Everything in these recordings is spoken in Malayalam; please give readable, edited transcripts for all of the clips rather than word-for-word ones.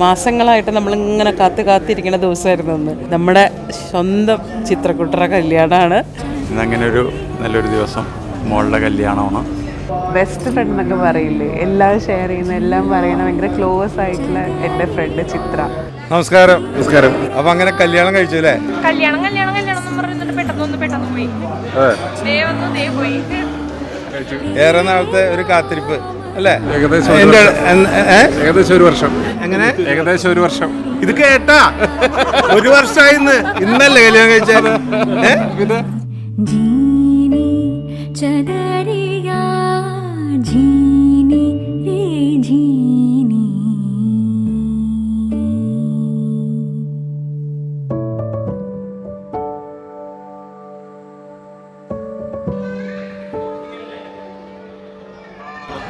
മാസങ്ങളായിട്ട് നമ്മളിങ്ങനെ കാത്തിരിക്കുന്ന ദിവസമായിരുന്നു ഇന്ന്. നമ്മുടെ സ്വന്തം ചിത്രക്കുട്ടറ കല്യാണമാണ്. ഇന്നങ്ങനെ ഒരു നല്ലൊരു ദിവസം, മോളുടെ കല്യാണമാണ്. ബെസ്റ്റ് ഫ്രണ്ട് എന്നൊക്കെ പറയില്ലേ, എല്ലാം ഷെയർ ചെയ്യുന്ന, എല്ലാം പറയുന്ന ഭയങ്കര ക്ലോസ് ആയിട്ടുള്ള എൻ്റെ ഫ്രണ്ട് ചിത്ര. നമസ്കാരം. നമസ്കാരം. അപ്പൊ അങ്ങനെ കല്യാണം കഴിച്ചു അല്ലേ? കല്യാണം പെട്ടെന്ന് പോയി. ഏറെ നാളത്തെ ഒരു കാത്തിരിപ്പ് അല്ലേ? ഏകദേശം ഒരു വർഷം. എങ്ങനെ? ഏകദേശം ഒരു വർഷം. ഇത് കേട്ടാ ഒരു വർഷമായി ഇന്നല്ലേ കല്യാണം കഴിച്ചത്?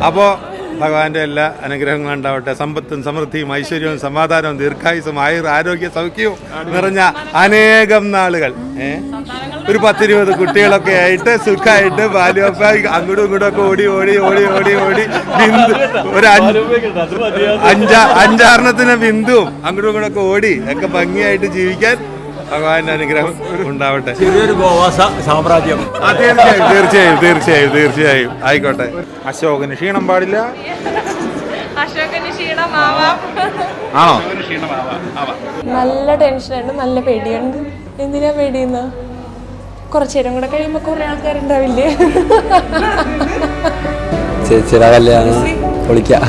അപ്പോ ഭഗവാന്റെ എല്ലാ അനുഗ്രഹങ്ങളും ഉണ്ടാവട്ടെ. സമ്പത്തും സമൃദ്ധിയും ഐശ്വര്യവും സമാധാനവും ദീർഘായുസും ആരോഗ്യ സൗഖ്യവും നിറഞ്ഞ അനേകം നാളുകൾ, ഒരു 10-20 കുട്ടികളൊക്കെ ആയിട്ട് സുഖമായിട്ട് ബാല്യപ്പ അങ്ങോട്ടും ഇങ്ങോട്ടും ഒക്കെ ഓടി ബിന്ദു ഒരു 5-6 ബിന്ദുവും അങ്ങോട്ടും ഇങ്ങോട്ടും ഒക്കെ ഓടി ഒക്കെ ഭംഗിയായിട്ട് ജീവിക്കാൻ ഭഗവാന്റെ അനുഗ്രഹം ഉണ്ടാവട്ടെ. ചെറിയൊരു ഗോവാസ സാമ്രാജ്യം. തീർച്ചയായും ആയിക്കോട്ടെ. അശോകന് ക്ഷീണം പാടില്ല. ആണോ? നല്ല ടെൻഷനുണ്ട്, നല്ല പേടിയുണ്ട്. എന്തിനാ പേടിയുന്ന? കുറച്ചു നേരം കൂടെ കഴിയുമ്പോ കുറെ ആൾക്കാരുണ്ടാവില്ലേ? ചേച്ചിയുടെ കല്യാണം പൊളിക്കാം.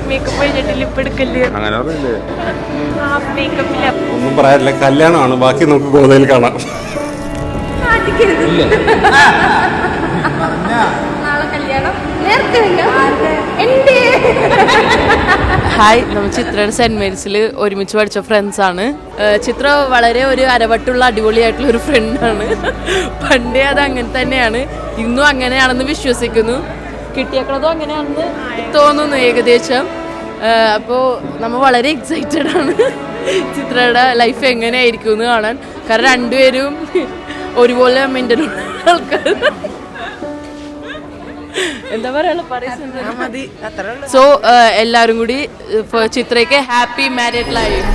മേക്കപ്പ് കഴിഞ്ഞിട്ട് ലിപ്പ് എടുക്കല്ലേ? അങ്ങനെ പറയില്ലേ? മേക്കപ്പില്ല, ഒന്നും പറയാനില്ല. കല്യാണമാണ്, ബാക്കി നമുക്ക് ഗോതയിൽ കാണാം. നാളെ കല്യാണം. ഹായ്, നമ്മൾ ചിത്രയുടെ സെന്റ് മേരീസിൽ ഒരുമിച്ച് പഠിച്ച ഫ്രണ്ട്സാണ്. ചിത്ര വളരെ ഒരു അരവട്ടുള്ള അടിപൊളിയായിട്ടുള്ള ഒരു ഫ്രണ്ടാണ്. പണ്ടേ അത് അങ്ങനെ തന്നെയാണ്, ഇന്നും അങ്ങനെയാണെന്ന് വിശ്വസിക്കുന്നു. കിട്ടിയേക്കണതും അങ്ങനെയാണെന്ന് തോന്നുന്നു ഏകദേശം. അപ്പോൾ നമ്മൾ വളരെ എക്സൈറ്റഡ് ആണ് ചിത്രയുടെ ലൈഫ് എങ്ങനെയായിരിക്കും എന്ന് കാണാൻ. കാരണം രണ്ടുപേരും ഒരുപോലെ മെൻ്റലുള്ള ആൾക്കാർ. എന്താ പറയാ, സോ എല്ലാവരും കൂടി ചിത്രയ്ക്ക് ഹാപ്പി മാരീഡ് ലൈഫ്.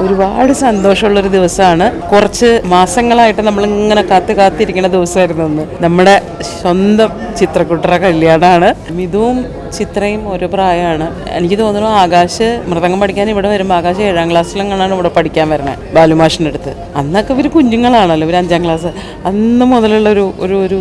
ഒരുപാട് സന്തോഷമുള്ളൊരു ദിവസമാണ്. കുറച്ച് മാസങ്ങളായിട്ട് നമ്മളിങ്ങനെ കാത്തിരിക്കുന്ന ദിവസമായിരുന്നു ഇന്ന്. നമ്മുടെ സ്വന്തം ചിത്രക്കുട്ടറ കല്യാണമാണ്. മിതുവും ചിത്രയും ഒരു പ്രായമാണ്. എനിക്ക് തോന്നുന്നു ആകാശ് മൃദംഗം പഠിക്കാൻ ഇവിടെ വരുമ്പോൾ ആകാശ് 7ാം ക്ലാസ്സിലെങ്ങാണ് ഇവിടെ പഠിക്കാൻ വരണത് ബാലുമാഷിൻ്റെ അടുത്ത്. അന്നൊക്കെ ഇവർ കുഞ്ഞുങ്ങളാണല്ലോ, ഇവർ 5ാം ക്ലാസ്. അന്ന് മുതലുള്ള ഒരു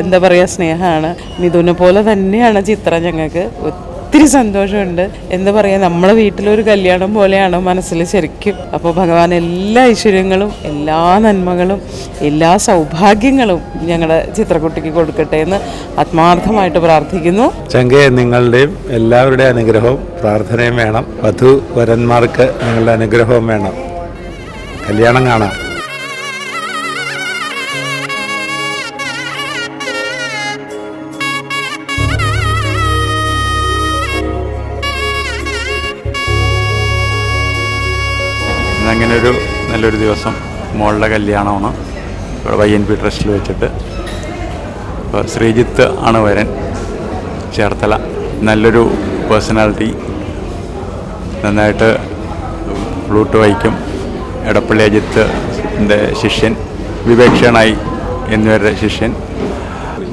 എന്താ പറയുക, സ്നേഹമാണ്. മിഥുനെ പോലെ തന്നെയാണ് ചിത്ര. ഞങ്ങൾക്ക് ഒത്തിരി സന്തോഷമുണ്ട്. എന്താ പറയുക, നമ്മളെ വീട്ടിലൊരു കല്യാണം പോലെയാണ് മനസ്സിൽ ശരിക്കും. അപ്പോൾ ഭഗവാൻ എല്ലാ ഐശ്വര്യങ്ങളും എല്ലാ നന്മകളും എല്ലാ സൗഭാഗ്യങ്ങളും ഞങ്ങളുടെ ചിത്രക്കുട്ടിക്ക് കൊടുക്കട്ടെ എന്ന് ആത്മാർത്ഥമായിട്ട് പ്രാർത്ഥിക്കുന്നു. ചങ്കേ, നിങ്ങളുടെയും എല്ലാവരുടെയും അനുഗ്രഹവും പ്രാർത്ഥനയും വേണം. വധുവരന്മാർക്ക് നിങ്ങളുടെ അനുഗ്രഹവും വേണം. കല്യാണം കാണാം. ഇന്നങ്ങനെ ഒരു നല്ലൊരു ദിവസം, മോളുടെ കല്യാണമാണ്. ഇവിടെ YNP ട്രസ്റ്റിൽ വെച്ചിട്ട്. ഇപ്പോൾ ശ്രീജിത്ത് ആണ് വരൻ, ചേർത്തല. നല്ലൊരു പേഴ്സണാലിറ്റി, നന്നായിട്ട് ഫ്ലൂട്ട് വായിക്കും. എടപ്പള്ളി അജിത്തിൻ്റെ ശിഷ്യൻ, വിവേക്ഷണായി എന്നിവരുടെ ശിഷ്യൻ.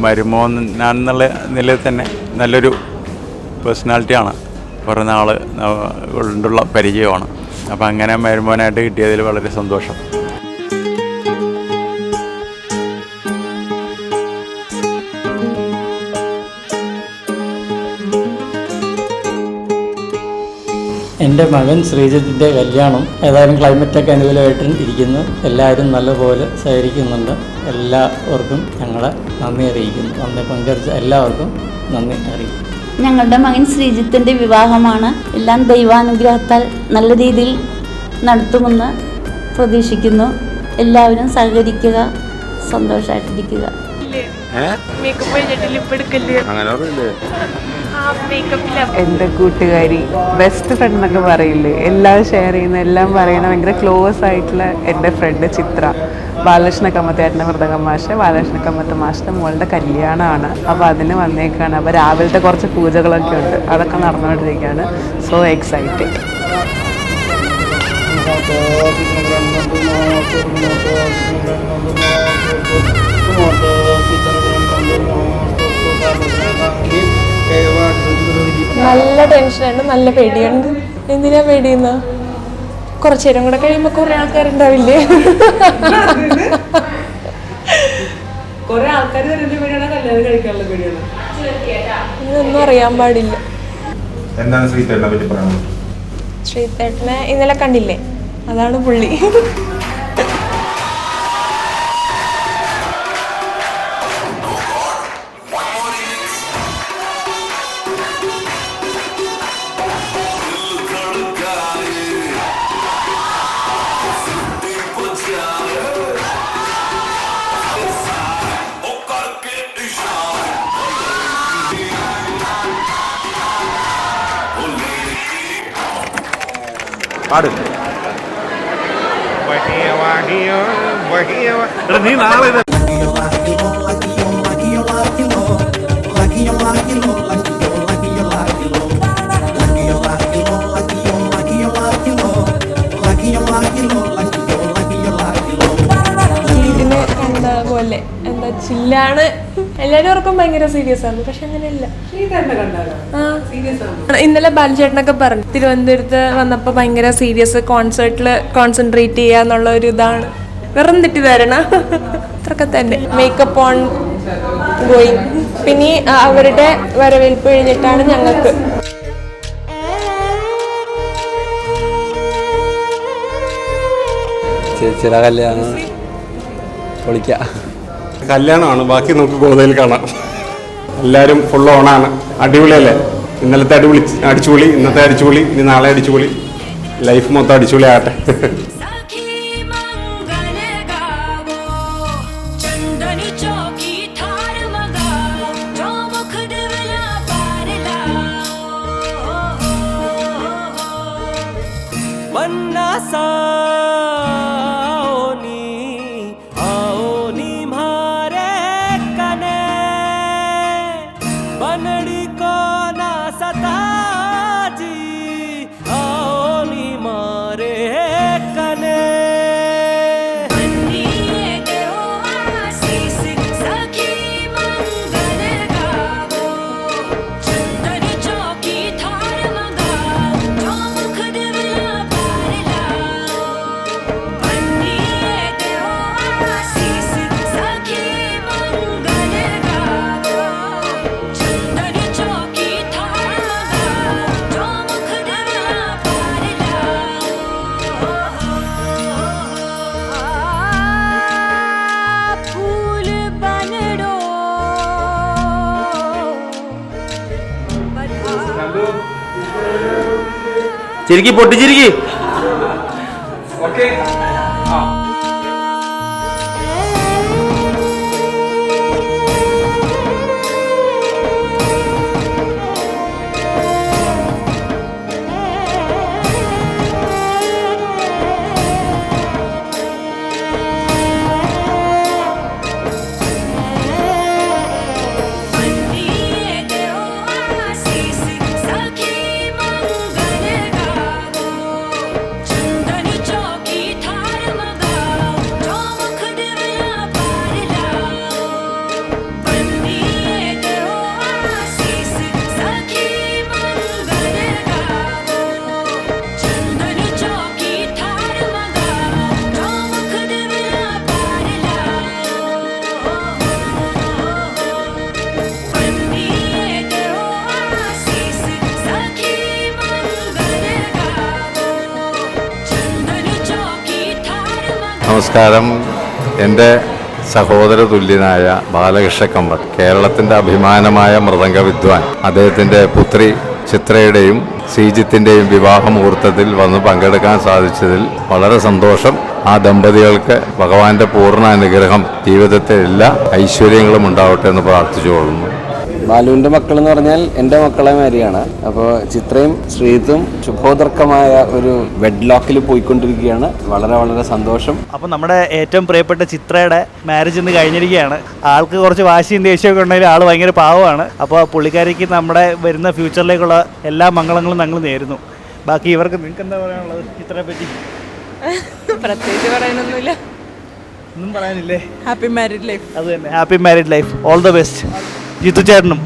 മരുമോനെന്നുള്ള നിലയിൽ തന്നെ നല്ലൊരു പേഴ്സണാലിറ്റിയാണ്. കുറേ നാൾ കൊണ്ടുള്ള പരിചയമാണ്. അപ്പം അങ്ങനെ മരുമോനായിട്ട് കിട്ടിയതിൽ വളരെ സന്തോഷം. എൻ്റെ മകൻ ശ്രീജിത്തിൻ്റെ കല്യാണം ഏതായാലും ക്ലൈമറ്റൊക്കെ അനുകൂലമായിട്ട് ഇരിക്കുന്നു. എല്ലാവരും നല്ലപോലെ സഹകരിക്കുന്നുണ്ട്. എല്ലാവർക്കും ഞങ്ങളെ നന്ദി അറിയിക്കുന്നു. നന്ദി പങ്കുവച്ച എല്ലാവർക്കും നന്ദി അറിയിക്കുന്നു. ഞങ്ങളുടെ മകൻ ശ്രീജിത്തിൻ്റെ വിവാഹമാണ്. എല്ലാം ദൈവാനുഗ്രഹത്താൽ നല്ല രീതിയിൽ നടത്തുമെന്ന് പ്രതീക്ഷിക്കുന്നു. എല്ലാവരും സഹകരിക്കുക, സന്തോഷമായിട്ടിരിക്കുക. മേക്കപ്പ് കഴിഞ്ഞിട്ട് ലിപ്പ് എടുക്കല് അങ്ങനെ പറയില്ലേ? മേക്കപ്പില്ല. എൻ്റെ കൂട്ടുകാരി, ബെസ്റ്റ് ഫ്രണ്ട് എന്നൊക്കെ പറയില്ലേ, എല്ലാം ഷെയർ ചെയ്യുന്ന, എല്ലാം പറയുന്ന ഭയങ്കര ക്ലോസ് ആയിട്ടുള്ള എൻ്റെ ഫ്രണ്ട് ചിത്ര. ബാലകൃഷ്ണ കമ്മത്തേട്ടൻ്റെ മൃദംഗം മാഷ്, ബാലകൃഷ്ണ കമ്മത്ത് മാഷിൻ്റെ മോളുടെ കല്യാണമാണ്. അപ്പോൾ അതിന് വന്നേക്കാണ്. അപ്പോൾ രാവിലത്തെ കുറച്ച് പൂജകളൊക്കെ ഉണ്ട്, അതൊക്കെ നടന്നുകൊണ്ടിരിക്കുകയാണ്. So excited. നല്ല ടെൻഷനുണ്ട്, നല്ല പേടിയുണ്ട്. എന്തിനാ പേടിയുന്ന? കുറച്ചു നേരം കൂടെ കഴിയുമ്പോ കുറെ ആൾക്കാരുണ്ടാവില്ലേ? ഇതൊന്നും അറിയാൻ പാടില്ല. എന്താണ് ശ്രീധരനെ പറ്റി പറയുന്നത്? ശ്രീധരനെ ഇന്നലെ കണ്ടില്ലേ, അതാണ് പുള്ളി. പാട്. നീ നാളെ ഇതിനെ കണ്ട പോലെ എന്താ ചില്ലാണ്. എല്ലാരും ഓർക്കും ഭയങ്കര സീരിയസ് ആണ്, പക്ഷെ അങ്ങനെയല്ല. ഇന്നലെ ബാലചേട്ടനൊക്കെ പറഞ്ഞു തിരുവനന്തപുരത്ത് വന്നപ്പോ ഭയങ്കര സീരിയസ്, കോൺസേർട്ടില് കോൺസെൻട്രേറ്റ് ചെയ്യാന്നുള്ള ഒരു ഇതാണ്. വെറും തെറ്റിദ്ധാരണ അത്രയൊക്കെ തന്നെ. Makeup on going. പിന്നെ അവരുടെ വരവേൽപ്പ് കഴിഞ്ഞിട്ടാണ് ഞങ്ങൾക്ക്. ചേച്ചിയുടെ കല്യാണം പൊളിക്കാം. കല്യാണമാണ്, ബാക്കി നമുക്ക് ഗോതയിൽ കാണാം. എല്ലാവരും ഫുൾ ഓണാണ്. അടിപൊളിയല്ലേ? ഇന്നലത്തെ അടിച്ചുപൊളി, ഇന്നത്തെ അടിച്ചുപൊളി, ഇനി നാളെ അടിച്ചുപൊളി, ലൈഫ് മൊത്തം അടിച്ചുപൊളി ആകട്ടെ. ചിരിക്കി പൊട്ടിച്ചിരിക്കി. നമസ്കാരം. എൻ്റെ സഹോദര തുല്യനായ ബാലകൃഷ്ണ കമ്മത്ത്, കേരളത്തിൻ്റെ അഭിമാനമായ മൃദംഗ വിദ്വാൻ, അദ്ദേഹത്തിൻ്റെ പുത്രി ചിത്രയുടെയും ശ്രീജിത്തിൻ്റെയും വിവാഹ മുഹൂർത്തത്തിൽ വന്ന് പങ്കെടുക്കാൻ സാധിച്ചതിൽ വളരെ സന്തോഷം. ആ ദമ്പതികൾക്ക് ഭഗവാന്റെ പൂർണ്ണ അനുഗ്രഹം ജീവിതത്തിൽ എല്ലാ ഐശ്വര്യങ്ങളും ഉണ്ടാവട്ടെ എന്ന് പ്രാർത്ഥിച്ചുകൊള്ളുന്നു. ബാലുവിൻ്റെ മക്കൾ എന്ന് പറഞ്ഞാൽ എൻ്റെ മക്കളെ മാതിരിയാണ്. അപ്പോൾ ചിത്രയും ശ്രീതും ശുഭോദർക്കമായ ഒരു വെഡ്ലോക്കിൽ പോയിക്കൊണ്ടിരിക്കുകയാണ്. വളരെ വളരെ സന്തോഷം. അപ്പോൾ നമ്മുടെ ഏറ്റവും പ്രിയപ്പെട്ട ചിത്രയുടെ മാരേജ് ഇന്ന് കഴിഞ്ഞിരിക്കുകയാണ്. ആൾക്ക് കുറച്ച് വാശിയും ദേഷ്യമൊക്കെ ഉണ്ടെങ്കിൽ ആൾ ഭയങ്കര പാവമാണ്. അപ്പോൾ പുള്ളിക്കാരിക്ക് നമ്മുടെ വരുന്ന ഫ്യൂച്ചറിലേക്കുള്ള എല്ലാ മംഗളങ്ങളും ഞങ്ങൾ നേരുന്നു. ബാക്കി ഇവർക്ക് നിങ്ങൾക്ക് എന്താ പറയാനുള്ളത് ചിത്രയെ പറ്റി? പ്രത്യേകിച്ച് പറയാനൊന്നുമില്ല. ഒന്നും പറയാനില്ലേ? Happy married life. അത് തന്നെ, happy married life. All the best Jithu ചേട്ടനും.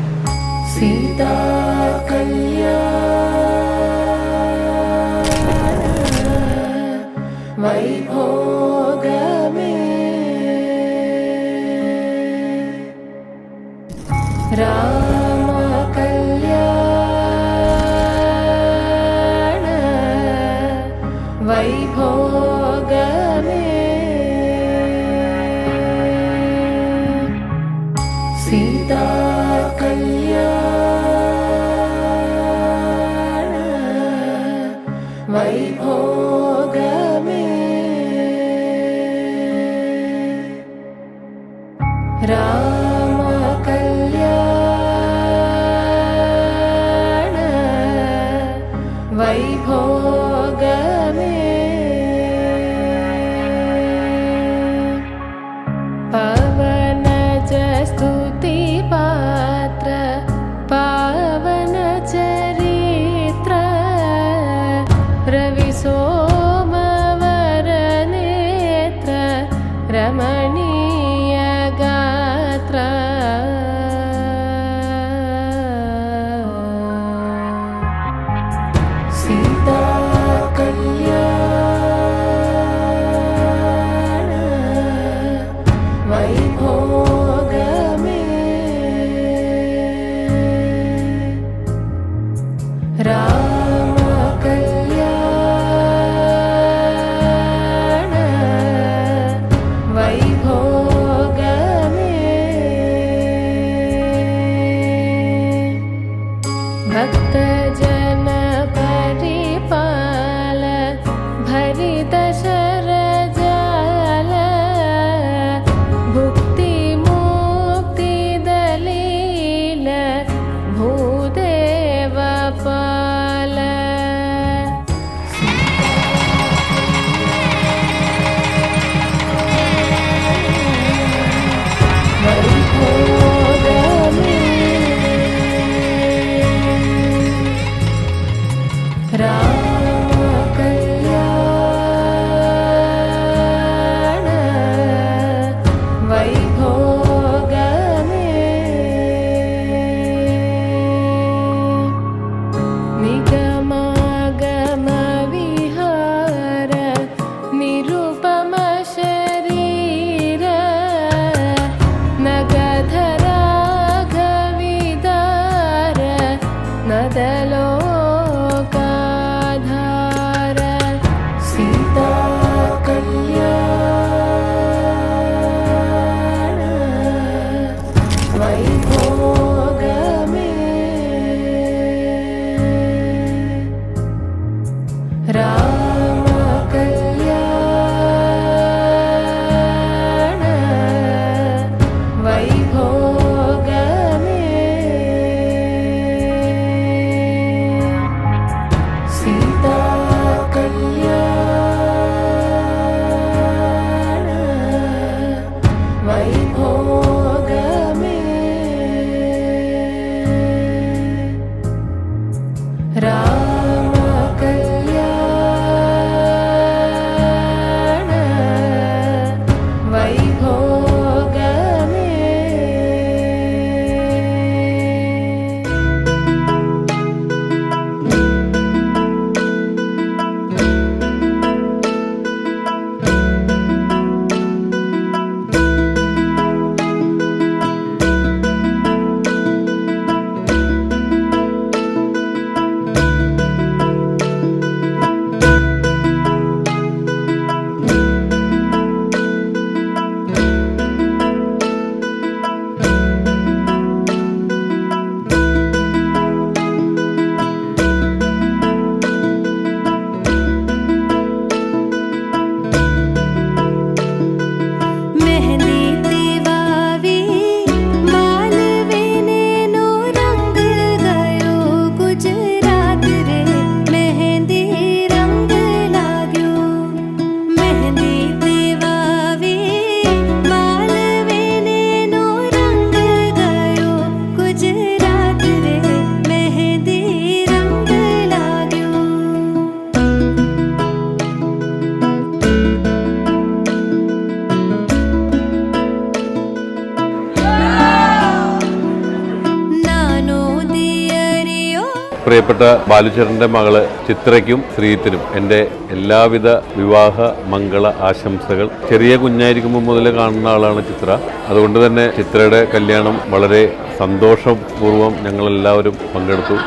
പ്രിയപ്പെട്ട ബാലുചേട്ടൻ്റെ മകള് ചിത്രയ്ക്കും ശ്രീജിത്തിനും എൻ്റെ എല്ലാവിധ വിവാഹ മംഗള ആശംസകൾ. ചെറിയ കുഞ്ഞായിരിക്കുമ്പോൾ മുതൽ കാണുന്ന ആളാണ് ചിത്ര. അതുകൊണ്ട് തന്നെ ചിത്രയുടെ കല്യാണം വളരെ സന്തോഷപൂർവ്വം ഞങ്ങളെല്ലാവരും പങ്കെടുത്തു.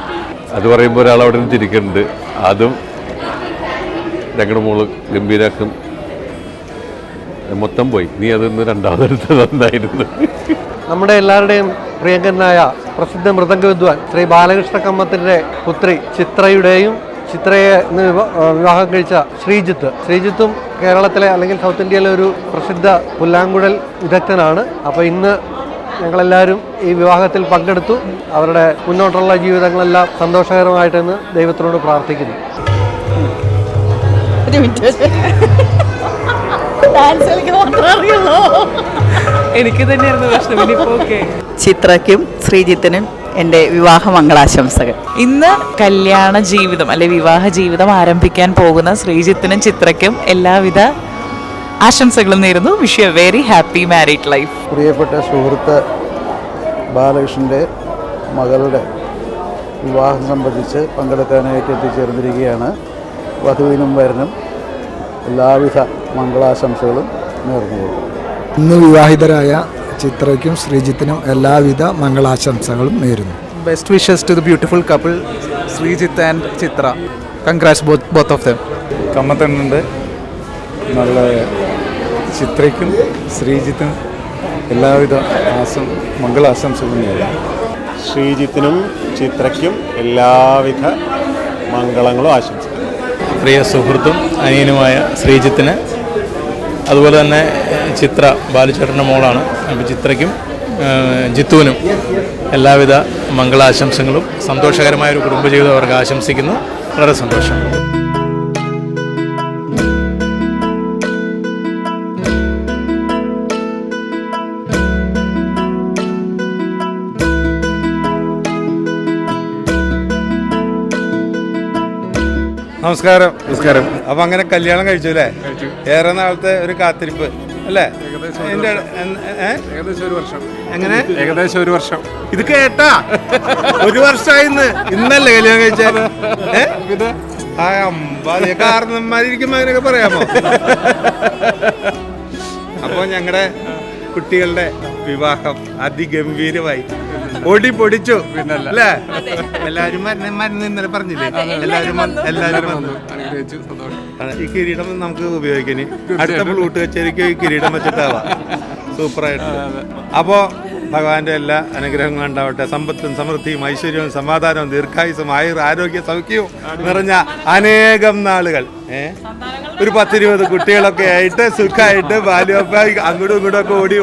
അത് പറയുമ്പോൾ ഒരാൾ അവിടെ നിന്ന് ചിരിക്കുന്നുണ്ട്. അതും ഞങ്ങളുടെ മോള് ഗംഭീരാക്കും മൊത്തം പോയി. നീ അതൊന്ന് രണ്ടാമതെടുത്ത് നന്നായിരുന്നു. നമ്മുടെ എല്ലാവരുടെയും പ്രിയങ്കരനായ പ്രസിദ്ധ മൃദംഗ വിദ്വാൻ ശ്രീ ബാലകൃഷ്ണ കമ്മത്തിൻ്റെ പുത്രി ചിത്രയുടെയും ചിത്രയെ വിവാഹം കഴിച്ച ശ്രീജിത്തും കേരളത്തിലെ അല്ലെങ്കിൽ സൗത്ത് ഇന്ത്യയിലെ ഒരു പ്രസിദ്ധ പുല്ലാങ്കുഴൽ വിദഗ്ധനാണ്. അപ്പോൾ ഇന്ന് ഞങ്ങളെല്ലാവരും ഈ വിവാഹത്തിൽ പങ്കെടുത്തു. അവരുടെ മുന്നോട്ടുള്ള ജീവിതങ്ങളെല്ലാം സന്തോഷകരമായിട്ടെന്ന് ദൈവത്തിനോട് പ്രാർത്ഥിക്കുന്നു. എനിക്ക് തന്നെയായിരുന്നു പ്രശ്നം. ഓക്കെ, ചിത്രയ്ക്കും ശ്രീജിത്തിനും എൻ്റെ വിവാഹ മംഗളാശംസകൾ. ഇന്ന് കല്യാണ ജീവിതം അല്ലെ വിവാഹ ജീവിതം ആരംഭിക്കാൻ പോകുന്ന ശ്രീജിത്തിനും ചിത്രയ്ക്കും എല്ലാവിധ ആശംസകളും നേരുന്നു. Wish you A very happy married life. പ്രിയപ്പെട്ട സുഹൃത്ത് ബാലകൃഷ്ണൻ്റെ മകളുടെ വിവാഹം സംബന്ധിച്ച് പങ്കെടുക്കാനായിട്ട് എത്തിച്ചേർന്നിരിക്കുകയാണ്. വധുവിനും വരനും എല്ലാവിധ മംഗളാശംസകളും നേർന്നു. ഇന്ന് വിവാഹിതരായ ചിത്രയ്ക്കും ശ്രീജിത്തിനും എല്ലാവിധ മംഗളാശംസകളും നേരുന്നു. Best wishes to the beautiful couple Sreejith and Chithra. Congrats both of them. കമ്മത്തണ്ണുണ്ട്. നല്ല ചിത്രയ്ക്കും ശ്രീജിത്തിനും എല്ലാവിധ മംഗളാശംസകളും നേരുന്നു. ശ്രീജിത്തിനും ചിത്രയ്ക്കും എല്ലാവിധ മംഗളങ്ങളും ആശംസിക്കുന്നു. പ്രിയ സുഹൃത്തും അനിയനുമായ ശ്രീജിത്തിന്, അതുപോലെ തന്നെ ചിത്ര ബാലുചേട്ടൻ്റെ മോളാണ്. അപ്പോൾ ചിത്രയ്ക്കും ജിത്തുവിനും എല്ലാവിധ മംഗളാശംസകളും സന്തോഷകരമായൊരു കുടുംബജീവിതം അവർക്ക് ആശംസിക്കുന്നു. വളരെ സന്തോഷം. നമസ്കാരം. അപ്പൊ അങ്ങനെ കല്യാണം കഴിച്ചു അല്ലേ? ഏറെ നാളത്തെ ഒരു കാത്തിരിപ്പ് അല്ലേ? ഏകദേശം ഒരു വർഷം. എങ്ങനെ? ഏകദേശം ഒരു വർഷം. ഇത് കേട്ടാ? ഒരു വർഷമായി ഇന്നല്ലേ കല്യാണം കഴിച്ചാൽ? കാരണന്മാരിയ്ക്കുമ്പോ അങ്ങനെയൊക്കെ പറയാമോ? അപ്പോൾ ഞങ്ങളുടെ കുട്ടികളുടെ വിവാഹം അതിഗംഭീരമായി ഓടി പൊടിച്ചു അല്ലേ? എല്ലാവരും മരുന്ന് ഇന്നലെ പറഞ്ഞില്ലേ? എല്ലാവരും വന്നു. ഈ കിരീടം നമുക്ക് ഉപയോഗിക്കാൻ അടുത്ത ഫ്ലൂട്ട് കച്ചേരിക്ക് ഈ കിരീടം വെച്ചിട്ടാവാം. സൂപ്പറായിട്ട്. അപ്പോൾ ഭഗവാന്റെ എല്ലാ അനുഗ്രഹങ്ങളും ഉണ്ടാവട്ടെ. സമ്പത്തും സമൃദ്ധിയും ഐശ്വര്യവും സമാധാനവും ദീർഘായുസും ആരോഗ്യ സൗഖ്യവും നിറഞ്ഞ അനേകം നാളുകൾ. ഒരു 10-20 കുട്ടികളൊക്കെ ആയിട്ട് സുഖമായിട്ട് ബാല്യപ്പ അങ്ങോട്ടും ഇങ്ങോട്ടും ഒക്കെ ഓടി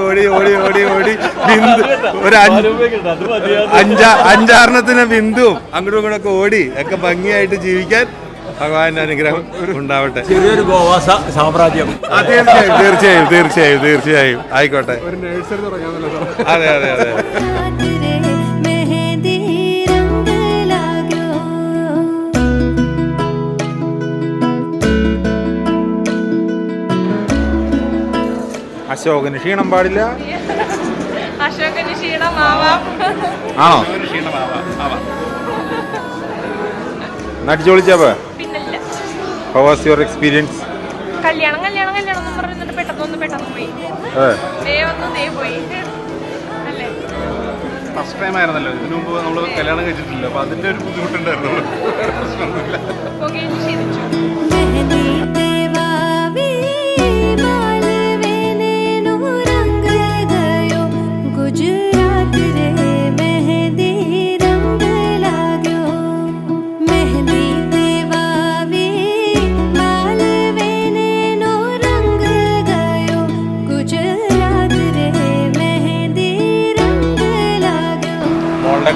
ബിന്ദു ഒരു 5-6 ബിന്ദുവും അങ്ങോട്ടും ഇങ്ങോട്ടും ഒക്കെ ഓടി ഒക്കെ ഭംഗിയായിട്ട് ജീവിക്കാൻ ഭഗവാന്റെ അനുഗ്രഹം ഉണ്ടാവട്ടെ. ചെറിയൊരു ഗോവാസ സാമ്രാജ്യം. തീർച്ചയായും ആയിക്കോട്ടെ. അതെ. അശോകന് ക്ഷീണം പാടില്ല. ആണോ? നടിച്ചോളിച്ചാ How was your experience? കല്യാണം പറഞ്ഞിട്ട് പെട്ടെന്ന് പോയി. അല്ലേ? ഫസ്റ്റ് ടൈം ആയിരുന്നല്ലോ. ഇതിനു മുമ്പ് നമ്മൾ കല്യാണം കഴിച്ചിട്ടില്ല. അപ്പൊ അതിന്റെ ഒരു ബുദ്ധിമുട്ടുണ്ടായിരുന്നു.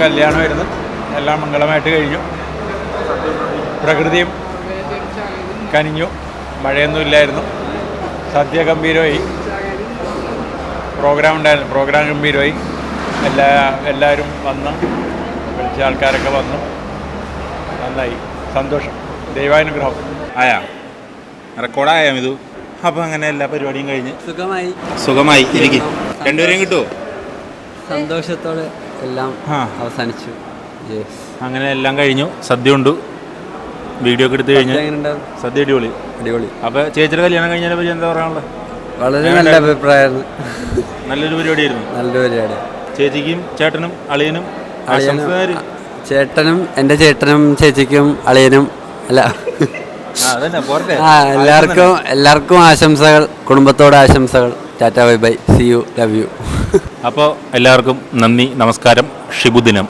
കല്യാണമായിരുന്നു. എല്ലാം മംഗളമായിട്ട് കഴിഞ്ഞു. പ്രകൃതിയും കനിഞ്ഞു. മഴയൊന്നും ഇല്ലായിരുന്നു. സദ്യ ഗംഭീരമായി. പ്രോഗ്രാം ഉണ്ടായിരുന്നു. പ്രോഗ്രാം ഗംഭീരമായി. എല്ലാവരും വന്നു. വിളിച്ച ആൾക്കാരൊക്കെ വന്നു. നന്നായി. സന്തോഷം. ദൈവാനുഗ്രഹം. റെക്കോർഡായോ ഇത്? അപ്പോൾ അങ്ങനെ എല്ലാ പരിപാടിയും കഴിഞ്ഞ് സുഖമായി ഇരിക്കും. രണ്ടുപേരെയും കിട്ടുമോ? സന്തോഷത്തോടെ എല്ലാം അവസാനിച്ചു. അങ്ങനെ എല്ലാം കഴിഞ്ഞു, സദ്യ ഉണ്ട്, വീഡിയോ ഒക്കെ എടുത്തു കഴിഞ്ഞ് സദ്യ അടിപൊളി. അപ്പോൾ ചേച്ചിയുടെ കല്യാണം കഴിഞ്ഞതിനെ പറ്റി എന്താ പറയാനുള്ളത്? വളരെ നല്ല അഭിപ്രായമായിരുന്നു. നല്ലൊരു പരിപാടിയായിരുന്നു. നല്ലൊരു പരിപാടി. ചേച്ചിക്കും ചേട്ടനും അളിയനും ആശംസകൾ. ചേട്ടനും എൻ്റെ ചേട്ടനും ചേച്ചിക്കും അളിയനും അല്ല എല്ലാവർക്കും ആശംസകൾ, കുടുംബത്തോടെ ആശംസകൾ. Tata, bye bye, see you, love you. അപ്പോൾ എല്ലാവർക്കും നന്ദി, നമസ്കാരം, ശുഭദിനം.